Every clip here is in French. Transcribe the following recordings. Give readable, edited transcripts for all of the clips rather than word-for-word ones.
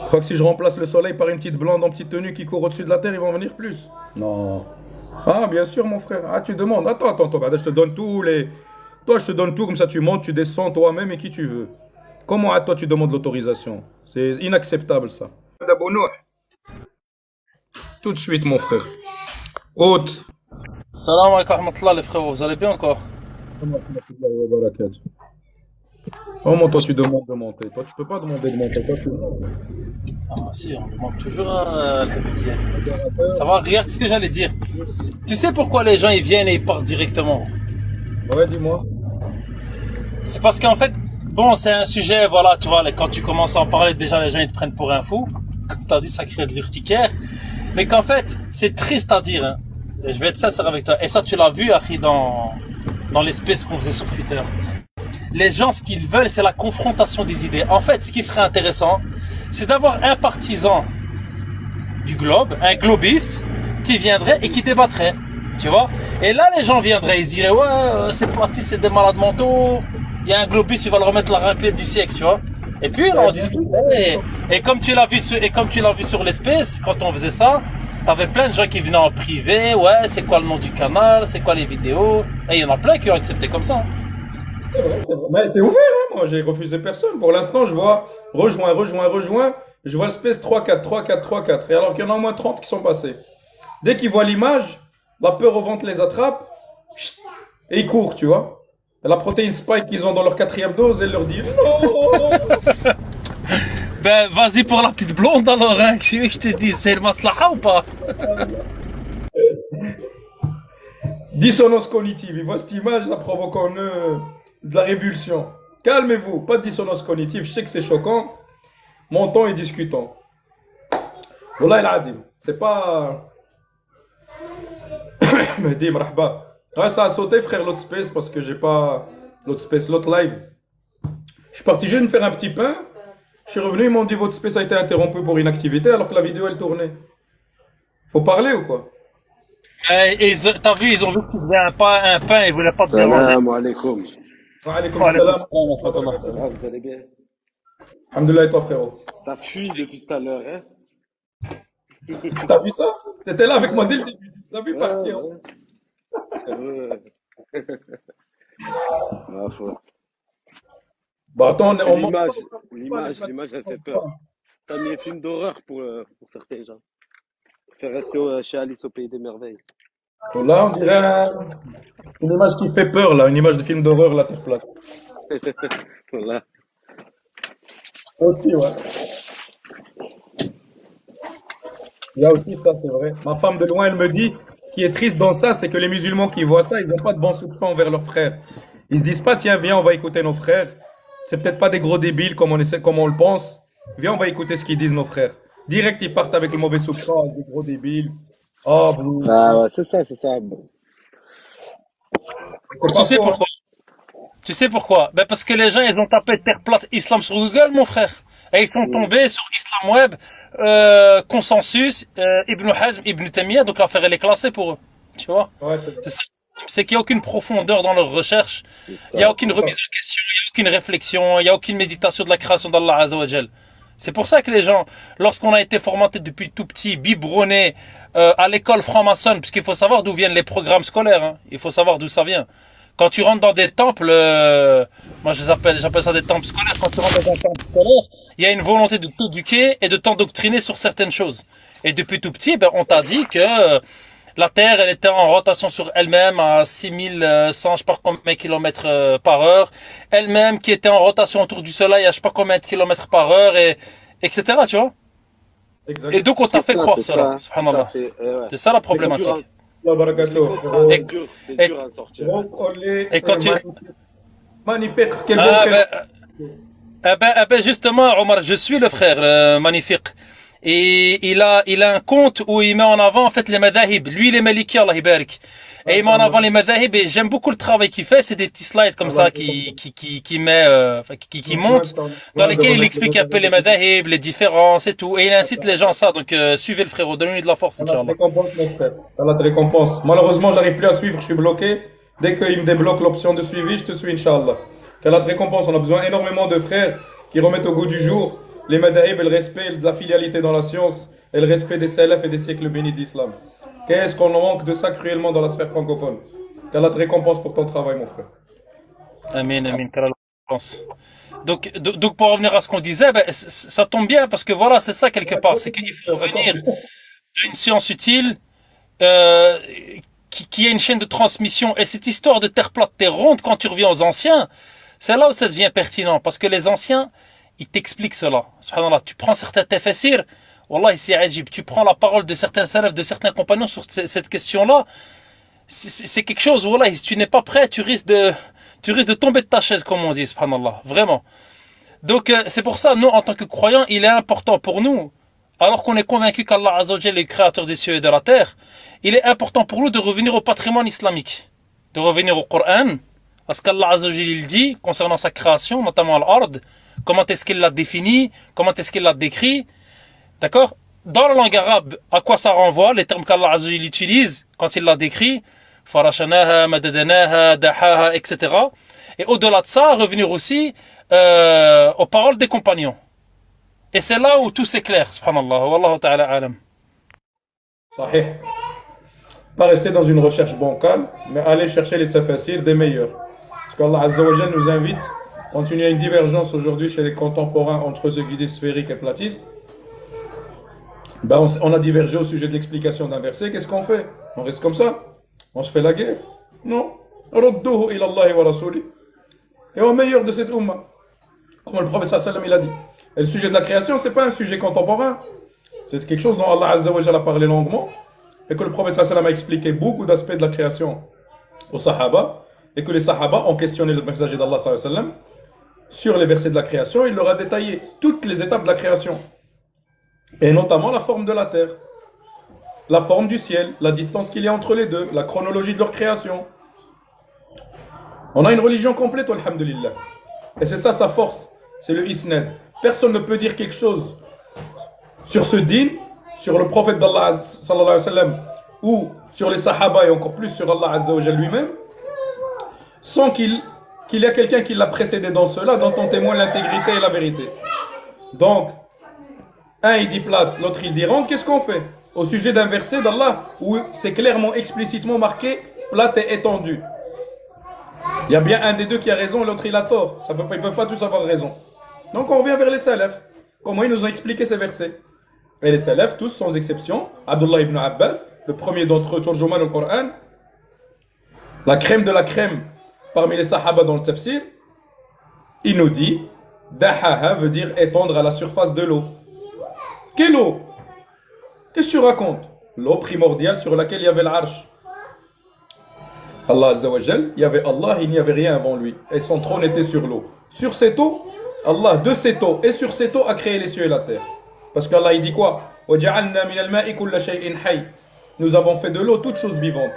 Je crois que si je remplace le soleil par une petite blonde en petite tenue qui court au-dessus de la terre, ils vont venir plus. Non. Ah, bien sûr, mon frère. Ah, tu demandes. Attends. Bah, je te donne tous les. Toi, je te donne tout, comme ça tu montes, tu descends toi-même et qui tu veux. Comment à toi tu demandes l'autorisation? C'est inacceptable ça. Tout de suite, mon frère. Haute. Salam alaikum wa rahmatullah les frérots, vous allez bien encore? Comment toi tu demandes de monter? Toi tu peux pas demander de monter. Toi, Ah si, on demande toujours à l'habitude. Ça va, regarde ce que j'allais dire. Tu sais pourquoi les gens ils viennent et ils partent directement? Ouais, dis-moi. C'est parce qu'en fait, bon, c'est un sujet, voilà, tu vois, quand tu commences à en parler, déjà les gens ils te prennent pour un fou. Comme tu as dit, ça crée de l'urticaire. Mais qu'en fait, c'est triste à dire, hein. Et je vais être sincère avec toi. Et ça, tu l'as vu, Akhi, dans l'espèce qu'on faisait sur Twitter. Les gens, ce qu'ils veulent, c'est la confrontation des idées. En fait, ce qui serait intéressant, c'est d'avoir un partisan du globe, un globiste, qui viendrait et qui débattrait. Tu vois? Et là, les gens viendraient, ils se diraient, ouais, c'est parti, c'est des malades mentaux. Il y a un globiste, il va leur remettre la raclette du siècle, tu vois? Et puis, là, on discutait. Et comme tu l'as vu sur l'espèce, quand on faisait ça, t'avais plein de gens qui venaient en privé. Ouais, c'est quoi le nom du canal? C'est quoi les vidéos? Et il y en a plein qui ont accepté comme ça. C'est vrai, c'est vrai. Mais c'est ouvert, hein. Moi j'ai refusé personne. Pour l'instant, je vois rejoins. Je vois le space 3-4. Et alors qu'il y en a au moins 30 qui sont passés. Dès qu'ils voient l'image, la peur au ventre les attrape et ils courent, tu vois. Et la protéine spike qu'ils ont dans leur quatrième dose, elle leur dit non. Ben, vas-y pour la petite blonde alors, hein. Tu veux que je te dise, c'est le maslaha ou pas? Dissonance cognitive. Ils voient cette image, ça provoque en eux de la révulsion. Calmez-vous, pas de dissonance cognitive. Je sais que c'est choquant. Montons et discutons. Wallah el-adim. C'est pas. Mehdi, marhaba. Ouais, ça a sauté, frère, l'autre space, parce que j'ai pas. L'autre space, l'autre live. Je suis parti juste me faire un petit pain. Je suis revenu, ils m'ont dit votre space a été interrompu pour inactivité alors que la vidéo elle tournait. Faut parler ou quoi? T'as vu, ils ont vu que tu faisais un pain, ils voulaient pas te demander. Salam alaikum. Wa alaykoum Wa alaykoum salam. salam wa rahmatullah. Ça va, vous allez bien? Alhamdoulilah et toi frérot. Ça fuit depuis tout à l'heure, hein? T'as vu ça? T'étais là avec moi dès le début. T'as vu partir. Ouais. Ah, faut- Bah attends, C'est on l'image, elle fait peur. T'as mis un film d'horreur pour certains gens. Faire rester chez Alice au pays des merveilles. Là, on dirait une image qui fait peur, là, une image de film d'horreur, la terre plate. Voilà. Aussi, ouais. Il y a aussi ça, c'est vrai. Ma femme de loin, elle me dit, ce qui est triste dans ça, c'est que les musulmans qui voient ça, ils n'ont pas de bons soupçons envers leurs frères. Ils se disent pas, tiens, viens, on va écouter nos frères. C'est peut-être pas des gros débiles comme on le pense. Viens, on va écouter ce qu'ils disent nos frères. Direct, ils partent avec le mauvais soupçon, des gros débiles. Oh, Ah ouais, c'est ça, c'est ça. c'est Tu pas sais faux, hein. pourquoi? Tu sais pourquoi? Ben parce que les gens, ils ont tapé terre plate islam sur Google, mon frère. Et ils sont tombés sur Islam Web, Consensus, Ibn Hazm, Ibn Taymiyyah, donc l'affaire elle est classée pour eux. Tu vois? Ouais, c'est vrai. C'est ça. C'est qu'il n'y a aucune profondeur dans leur recherche, C'est il n'y a ça. aucune remise en question, il n'y a aucune réflexion, il n'y a aucune méditation de la création d'Allah Azzawajal. C'est pour ça que les gens, lorsqu'on a été formaté depuis tout petit, biberonné à l'école franc-maçonne, puisqu'il faut savoir d'où viennent les programmes scolaires, hein, il faut savoir d'où ça vient. Quand tu rentres dans des temples, moi j'appelle ça des temples scolaires. Quand tu rentres dans un temple scolaire, il y a une volonté de t'éduquer et de t'endoctriner sur certaines choses. Et depuis tout petit, ben, on t'a dit que la Terre, elle était en rotation sur elle-même à 6100, je sais pas combien de kilomètres par heure. Elle-même qui était en rotation autour du Soleil à je sais pas combien de kilomètres par heure, et etc. Tu vois? Exact. Et donc on t'a C'est fait ça, croire c'est cela, ça. Tout à subhanallah. fait. Ouais. C'est ça la C'est dur problématique. Allah barakatuh. c'est Et, dur, c'est et, dur à sortir. Donc, on est et quand tu... magnifique. Quel beau Ah prénom. ben justement, Omar, je suis le frère magnifique. Et il a un compte où il met en avant en fait les madahib. Lui, il est maliki, Allah barik. Et il met en avant les madahib et j'aime beaucoup le travail qu'il fait. C'est des petits slides comme ça qui met, qui monte, dans lesquels il explique un peu les madahib, les différences et tout. Et il incite les gens à ça. Donc suivez le frérot, donnez-lui de la force, Allah te Inch'Allah. récompense, mon frère. Allah te récompense. Malheureusement, j'arrive plus à suivre, je suis bloqué. Dès qu'il me débloque l'option de suivi, je te suis, Inch'Allah. Qu'Allah te récompense. On a besoin énormément de frères qui remettent au goût du jour les madhahib et le respect de la filialité dans la science et le respect des salafs et des siècles bénis de l'islam. Qu'est-ce qu'on en manque de ça cruellement dans la sphère francophone? Qu'Allah te récompense pour ton travail, mon frère. Amen, amen, qu'Allah le récompense. Donc, pour revenir à ce qu'on disait, ben, ça tombe bien parce que voilà, c'est ça quelque part, c'est qu'il faut revenir à une science utile euh, qui a une chaîne de transmission. Et cette histoire de terre plate, terre ronde, quand tu reviens aux anciens, c'est là où ça devient pertinent parce que les anciens, ils t'expliquent cela. Subhanallah, tu prends certains tafsirs, wallah, c'est ajib. Tu prends la parole de certains salafs, de certains compagnons sur cette question-là. C'est quelque chose, voilà, si tu n'es pas prêt, tu risques de tomber de ta chaise, comme on dit, subhanallah, vraiment. Donc, c'est pour ça, nous, en tant que croyants, il est important pour nous, alors qu'on est convaincu qu'Allah Azzawajal est le créateur des cieux et de la terre, il est important pour nous de revenir au patrimoine islamique, de revenir au Coran, à ce qu'Allah Azzawajal il dit concernant sa création, notamment Al-Ard, comment est-ce qu'il l'a défini, comment est-ce qu'il l'a décrit, d'accord? Dans la langue arabe, à quoi ça renvoie, les termes qu'Allah Azzawajal utilise quand il l'a décrit, farashanaha, madadanaha, dahaha, etc. Et au-delà de ça, revenir aussi aux paroles des compagnons. Et c'est là où tout s'éclaire, subhanallah, wallahu ta'ala alam. Sahih. Pas rester dans une recherche bancale, mais aller chercher les tafasirs des meilleurs. Parce qu'Allah Azza wa Jalla nous invite, quand il y a une divergence aujourd'hui chez les contemporains entre ceux qui disent sphérique et platiste, ben on a divergé au sujet de l'explication d'un verset, qu'est-ce qu'on fait? On reste comme ça? On se fait la guerre? Non. Radduhu ila Allahi wa rasuli. Et au meilleur de cette umma. Comme le prophète sallallahu alayhi wa sallam il a dit. Et le sujet de la création, c'est pas un sujet contemporain. C'est quelque chose dont Allah Azza wa Jalla a parlé longuement. Et que le prophète sallallahu alayhi wa sallam a expliqué beaucoup d'aspects de la création aux Sahaba. Et que les Sahaba ont questionné le messager d'Allah sallallahu alayhi wa sallam sur les versets de la création. Il leur a détaillé toutes les étapes de la création. Et notamment la forme de la terre, la forme du ciel, la distance qu'il y a entre les deux, la chronologie de leur création. On a une religion complète, alhamdulillah. Et c'est ça sa force, c'est le isnad. Personne ne peut dire quelque chose sur ce din, sur le prophète d'Allah sallallahu alayhi wa sallam, ou sur les sahaba et encore plus sur Allah azza wa jalla lui-même, sans qu'il y a quelqu'un qui l'a précédé dans cela, dont on témoigne l'intégrité et la vérité. Donc, un il dit plate, l'autre il dit ronde, qu'est-ce qu'on fait? Au sujet d'un verset d'Allah où c'est clairement, explicitement marqué plate et étendue. Il y a bien un des deux qui a raison, l'autre il a tort. Ils ne peuvent pas tous avoir raison. Donc on revient vers les salafs. Comment ils nous ont expliqué ces versets? Et les salafs, tous sans exception, Abdullah ibn Abbas, le premier d'entre eux, Turjuman au Coran, la crème de la crème parmi les sahaba dans le tafsir, il nous dit Dahaha veut dire étendre à la surface de l'eau. Quelle eau? Qu'est-ce que tu racontes? L'eau primordiale sur laquelle il y avait l'arche. Allah Azza wa Jal, il y avait Allah, il n'y avait rien avant lui. Et son trône était sur l'eau. Sur cette eau, Allah, de cette eau et sur cette eau a créé les cieux et la terre. Parce qu'Allah il dit quoi? Nous avons fait de l'eau toute chose vivante.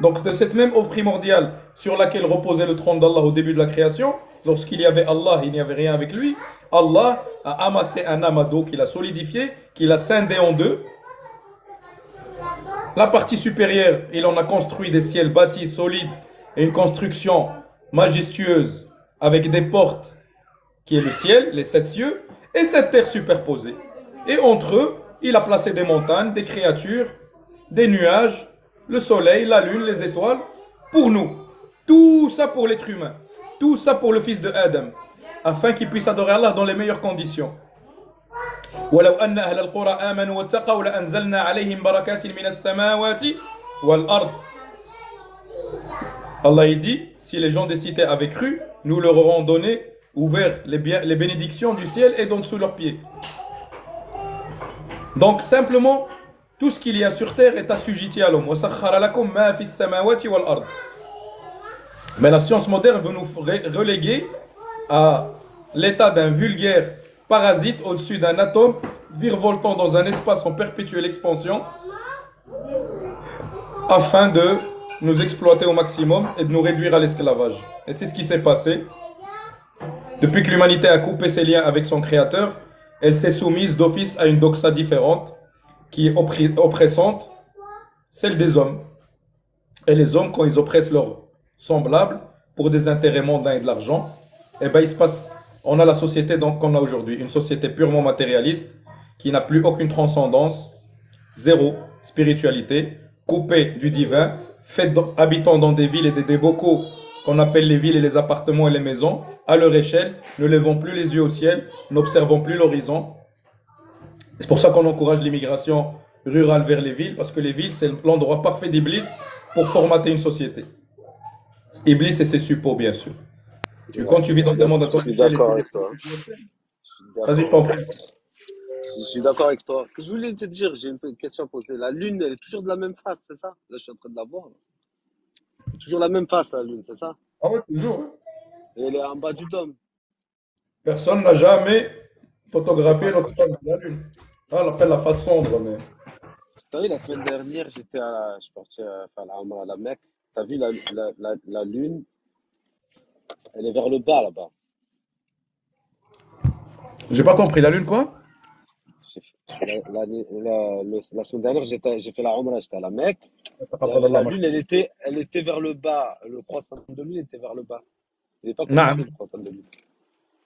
Donc de cette même eau primordiale sur laquelle reposait le trône d'Allah au début de la création, lorsqu'il y avait Allah, il n'y avait rien avec lui, Allah a amassé un amas d'eau qu'il a solidifié, qu'il a scindé en deux. La partie supérieure, il en a construit des ciels bâtis, solides, et une construction majestueuse avec des portes qui est le ciel, les 7 cieux, et cette terre superposée. Et entre eux, il a placé des montagnes, des créatures, des nuages, le soleil, la lune, les étoiles, pour nous. Tout ça pour l'être humain. Tout ça pour le fils de Adam, afin qu'il puisse adorer Allah dans les meilleures conditions. ولو أن أهل القرى آمنوا واتقوا لأنزلنا عليهم بركات من السماوات والأرض. Allah il dit, si les gens des cités avaient cru, nous leur aurons donné, ouvert les bénédictions du ciel et d'en dessous leurs pieds. Donc simplement, tout ce qu'il y a sur terre est assujetti à l'homme. وَسَخَّرَ لَكُم مَا فِي السَّمَاوَاتِ وَالْأَرْضِ. Mais la science moderne veut nous reléguer à l'état d'un vulgaire parasite au-dessus d'un atome, virevoltant dans un espace en perpétuelle expansion, afin de nous exploiter au maximum et de nous réduire à l'esclavage. Et c'est ce qui s'est passé. Depuis que l'humanité a coupé ses liens avec son créateur, elle s'est soumise d'office à une doxa différente, qui est oppressante, celle des hommes. Et les hommes, quand ils oppressent leurs semblables pour des intérêts mondains et de l'argent, eh ben, il se passe on a la société qu'on a aujourd'hui, une société purement matérialiste qui n'a plus aucune transcendance, zéro spiritualité, coupée du divin, habitant dans des villes et des bocaux qu'on appelle les villes et les appartements et les maisons, à leur échelle, ne levons plus les yeux au ciel, n'observons plus l'horizon. C'est pour ça qu'on encourage l'immigration rurale vers les villes, parce que les villes, c'est l'endroit parfait d'Iblis pour formater une société. Iblis et ses suppôts, bien sûr. Quand tu vis dans un monde Je suis d'accord avec toi. Vas-y, je t'en prie. Je suis d'accord avec toi. Que je voulais te dire, j'ai une question à poser. La Lune, elle est toujours de la même face, c'est ça? Là, je suis en train de la voir. C'est toujours la même face, la Lune, c'est ça? Ah ouais, toujours. Hein. Et elle est en bas du dôme. Personne n'a jamais photographié notre face de la Lune. Ah, on l'appelle la face sombre, mais... T'as vu, la semaine dernière, je suis parti faire la Umrah à la Mecque. T'as vu la Lune, elle est vers le bas là-bas. J'ai pas compris, la Lune quoi? La semaine dernière, j'ai fait la Umrah, j'étais à la Mecque. La Lune, elle était vers le bas. Le croissant de Lune était vers le bas. Il n'est pas comme Non. ici, le croissant de Lune.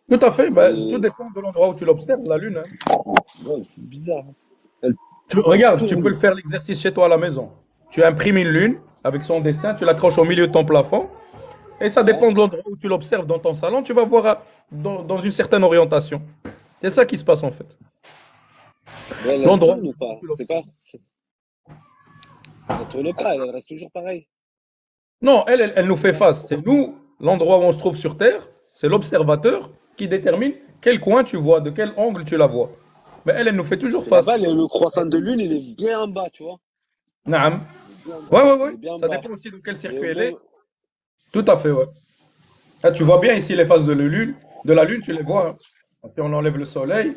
Tout à fait, bah, Et... tout dépend de l'endroit où tu l'observes, la Lune. Hein. Ouais, mais c'est bizarre. Regarde, tu peux le faire l'exercice chez toi à la maison. Tu imprimes une Lune avec son dessin, tu l'accroches au milieu de ton plafond. Et ça dépend de l'endroit où tu l'observes dans ton salon, tu vas voir dans une certaine orientation. C'est ça qui se passe en fait. Mais elle L'endroit tourne ou pas? C'est pas. Elle tourne pas, elle reste toujours pareille. Non, elle nous fait face. C'est nous, l'endroit où on se trouve sur Terre, c'est l'observateur qui détermine quel coin tu vois, de quel angle tu la vois. Mais elle nous fait toujours face. Là-bas, le croissant de Lune, il est bien en bas, tu vois. Naam. Il est bien en Ouais, bas. ouais, Il ouais. est bien en Ça bas. dépend aussi de quel Et circuit au elle est. même- Tout à fait, ouais. Ah, tu vois bien ici les phases de la Lune, tu les vois. Hein. Si on enlève le soleil,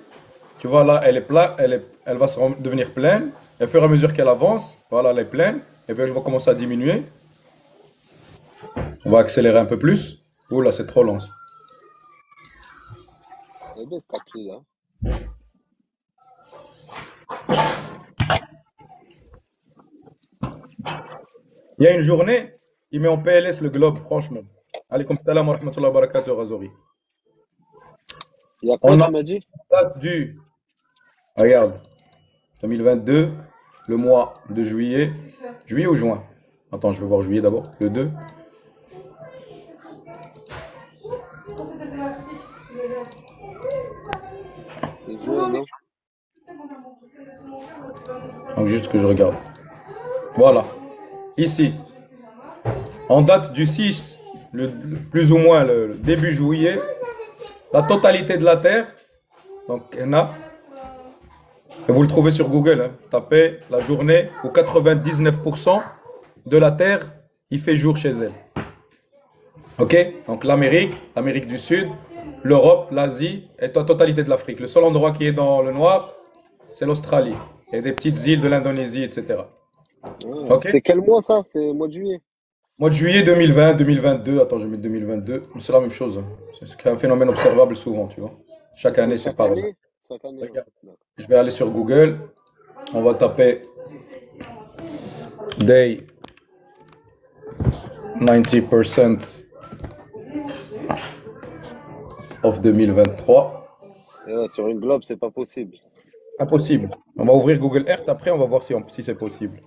tu vois là, elle est plate, elle va devenir pleine. Et au fur et à mesure qu'elle avance, voilà, elle est pleine. Et puis elle va commencer à diminuer. On va accélérer un peu plus. Ouh là, c'est trop long. Elle est bien cette appli là. Il y a une journée, il met en PLS le globe, franchement. Alaykoum salam wa rahmatullahi wa barakatuh, Razori. Il y a quoi, On tu a m'as dit? date du, regarde, 2022, le mois de juillet. Juillet ou juin? Attends, je vais voir juillet d'abord. Le 2. Les jours, non? Donc juste que je regarde. Voilà. Ici, en date du 6, plus ou moins le début juillet, la totalité de la Terre, donc Enna, et vous le trouvez sur Google, hein, tapez la journée où 99% de la Terre, il fait jour chez elle. Ok? Donc l'Amérique du Sud, l'Europe, l'Asie et la totalité de l'Afrique. Le seul endroit qui est dans le noir, c'est l'Australie. Et des petites îles de l'Indonésie, etc. Ah, Ok? c'est quel mois ça? C'est mois de juillet. Mois de juillet 2020, 2022, attends, je vais mettre 2022, c'est la même chose. Hein. C'est un phénomène observable souvent, tu vois. Chaque année, c'est Chaque pareil. année? Chaque année, ouais. Regarde, D'accord. je vais aller sur Google, on va taper Day 90% of 2023. Et ouais, sur une globe, c'est pas possible. Impossible. On va ouvrir Google Earth, après on va voir si c'est possible.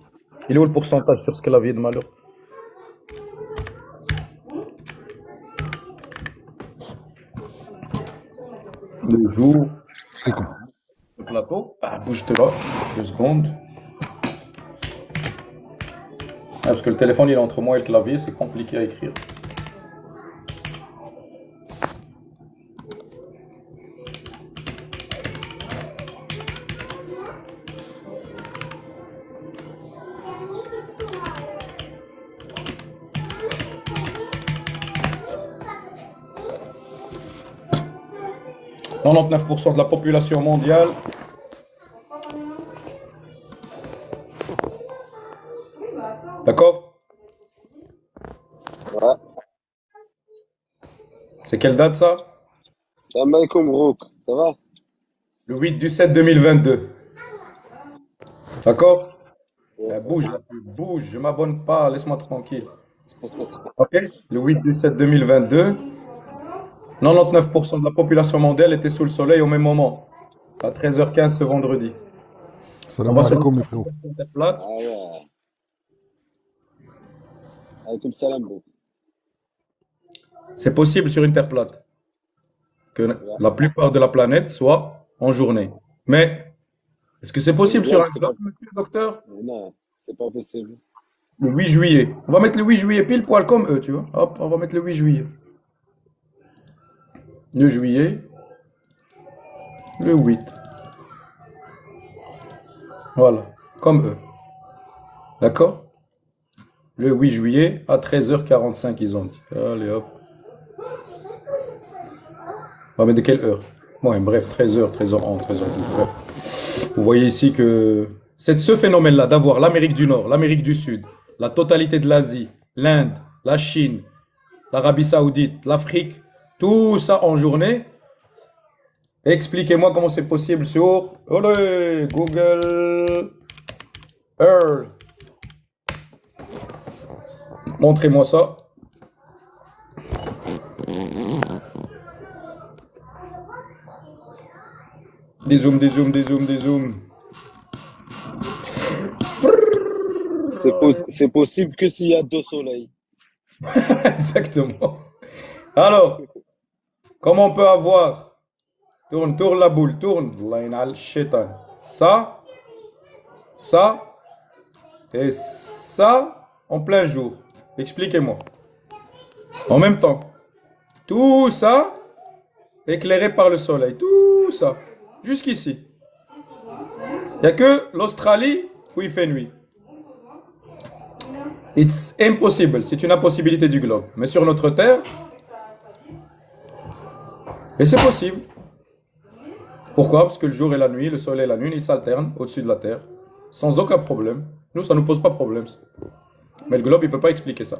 Il est où le pourcentage sur ce que la vie est de malheur? Le jour, le plateau. Ah, bouge-toi là, 2 secondes. Ah, parce que le téléphone il est entre moi et le clavier, c'est compliqué à écrire. « 99% de la population mondiale d'accord? Ouais. C'est quelle date ça? Salam alaikum, Rouk. Ça va? Le 8 du 7 2022. D'accord? Bouge, la pub, bouge, je m'abonne pas, laisse-moi tranquille. Ok? Le 8 du 7 2022. 99% de la population mondiale était sous le soleil au même moment, à 13h15 ce vendredi. On Salam va sur alaikum, les frérots. une terre plate. Ah ouais. Alaykoum salam, bro. C'est possible sur une terre plate que Ouais. la plupart de la planète soit en journée. Mais est-ce que c'est Le possible sur globe, un c'est pas. globe, monsieur le docteur? Non, c'est pas possible. Le 8 juillet. On va mettre le 8 juillet pile poil comme eux, tu vois. Hop, on va mettre le 8 juillet. Le juillet, le 8. Voilà, comme eux. D'accord? Le 8 juillet à 13h45, ils ont dit. Allez hop. Ouais, mais de quelle heure? Ouais, bref, 13h, 13h11, 13h12, bref. Vous voyez ici que ce phénomène-là d'avoir l'Amérique du Nord, l'Amérique du Sud, la totalité de l'Asie, l'Inde, la Chine, l'Arabie Saoudite, l'Afrique, tout ça en journée. Expliquez-moi comment c'est possible sur allez, Google Earth. Montrez-moi ça. Des zooms, des zooms, des zooms, des zooms. C'est possible que s'il y a deux soleils. Exactement. Alors, comment on peut avoir, tourne la boule, tourne. Allah yin'al shaitan. Ça et ça en plein jour. Expliquez-moi. En même temps. Tout ça éclairé par le soleil. Tout ça. Jusqu'ici. Il n'y a que l'Australie où il fait nuit. It's impossible. C'est une impossibilité du globe. Mais sur notre Terre, et c'est possible. Pourquoi? Parce que le jour et la nuit, le soleil et la lune, ils s'alternent au-dessus de la Terre. Sans aucun problème. Nous, ça ne nous pose pas de problème. Mais le globe, il ne peut pas expliquer ça.